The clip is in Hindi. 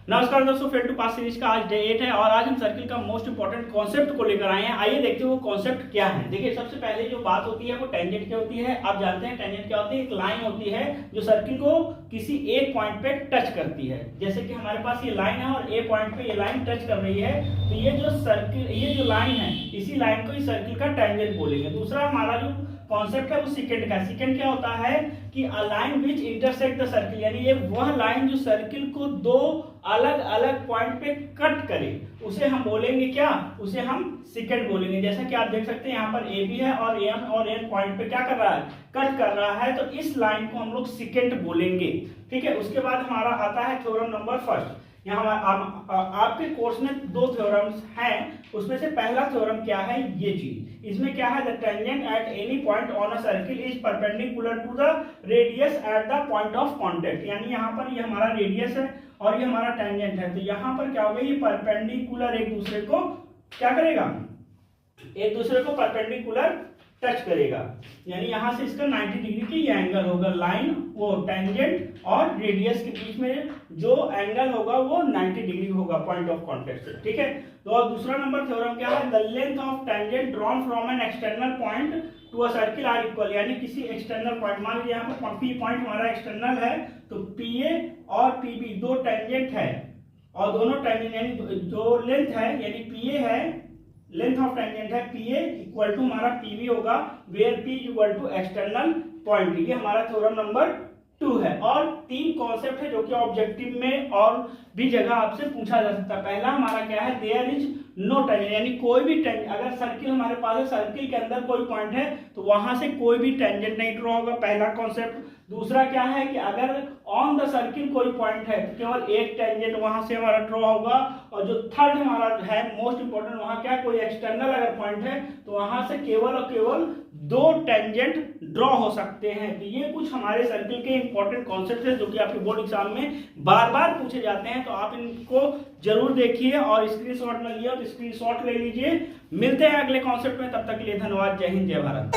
नमस्कार दोस्तों, फेल टू पास सीरीज का आज डे 8 है और आज हम सर्किल का मोस्ट इंपॉर्टेंट कॉन्सेप्ट को लेकर आए हैं। आइए देखते हैं वो कॉन्सेप्ट क्या है। देखिए, सबसे पहले जो बात होती है वो टेंजेंट क्या होती है। आप जानते हैं टेंजेंट क्या होती है। एक लाइन होती है जो सर्किल को किसी एक पॉइंट पे टच करती है। जैसे कि हमारे पास ये लाइन है और ए पॉइंट पे ये लाइन टच कर रही है, तो ये जो लाइन है, इसी लाइन को इस सर्किल का टेंजेंट बोलेंगे। दूसरा हमारा जो कॉन्सेप्ट है वो सेकंड का। सेकंड क्या होता है कि a line which intersect the circle, यानी ये वह लाइन जो सर्किल को दो अलग अलग पॉइंट पे कट करे, उसे हम बोलेंगे क्या, उसे हम सेकंड बोलेंगे। जैसा कि आप देख सकते हैं यहाँ पर ए बी है और एन पॉइंट पे क्या कर रहा है, कट कर रहा है, तो इस लाइन को हम लोग सेकंड बोलेंगे। ठीक है। उसके बाद हमारा आता है थ्योरम नंबर फर्स्ट। यहाँ आपके कोर्स में दो थ्योरम्स हैं, उसमें से पहला थ्योरम क्या है, ये चीज। इसमें क्या है, the tangent at any point on a circle is perpendicular to the radius at the point of contact. यानी यहाँ पर ये हमारा रेडियस है और ये हमारा टेंजेंट है, तो यहाँ पर क्या होगा, ये परपेंडिकुलर एक दूसरे को क्या करेगा, एक दूसरे को परपेंडिकुलर टच करेगा। यानी यहां से इसका 90 डिग्री की ये एंगल होगा। लाइन वो टेंजेंट और रेडियस के बीच में जो एंगल होगा वो 90 डिग्री होगा पॉइंट ऑफ कांटेक्ट से। ठीक है। तो और दूसरा नंबर थ्योरम क्या है, the length of tangent drawn from an external point to a circle are equal. यानी किसी एक्सटर्नल पॉइंट, मान लीजिए यहाँ पर पी पॉइंट हमारा एक्सटर्नल है, तो पी ए और पी बी दो टेंजेंट है और दोनों टेंजेंट यानी जो लेंथ है, यानी पी ए है, लेंथ ऑफ टेंजेंट है पी ए इक्वल टू हमारा पी बी होगा, where P equal to external point. ये हमारा थ्योरम नंबर 2 है। और तीन कॉन्सेप्ट है जो कि ऑब्जेक्टिव में और भी जगह आपसे पूछा जा सकता है। पहला हमारा क्या है, देयर इज नो टेंजेंट, यानी कोई भी टेंजेंट, अगर सर्किल हमारे पास है, सर्किल के अंदर कोई पॉइंट है तो वहां से कोई भी टेंजेंट नहीं ड्रॉ होगा, पहला कॉन्सेप्ट। दूसरा क्या है कि अगर ऑन द सर्किल कोई पॉइंट है तो केवल एक टेंजेंट वहां से हमारा ड्रॉ होगा। और जो थर्ड हमारा है मोस्ट इंपोर्टेंट, वहां क्या, कोई एक्सटर्नल अगर पॉइंट है तो वहां से केवल और केवल दो टेंजेंट ड्रॉ हो सकते हैं। तो ये कुछ हमारे सर्किल के इंपॉर्टेंट कॉन्सेप्ट है जो कि आपके बोर्ड एग्जाम में बार बार पूछे जाते हैं, तो आप इनको जरूर देखिए और स्क्रीनशॉट में लिया तो स्क्रीनशॉट ले लीजिए। मिलते हैं अगले कॉन्सेप्ट में, तब तक के लिए धन्यवाद। जय हिंद, जय भारत।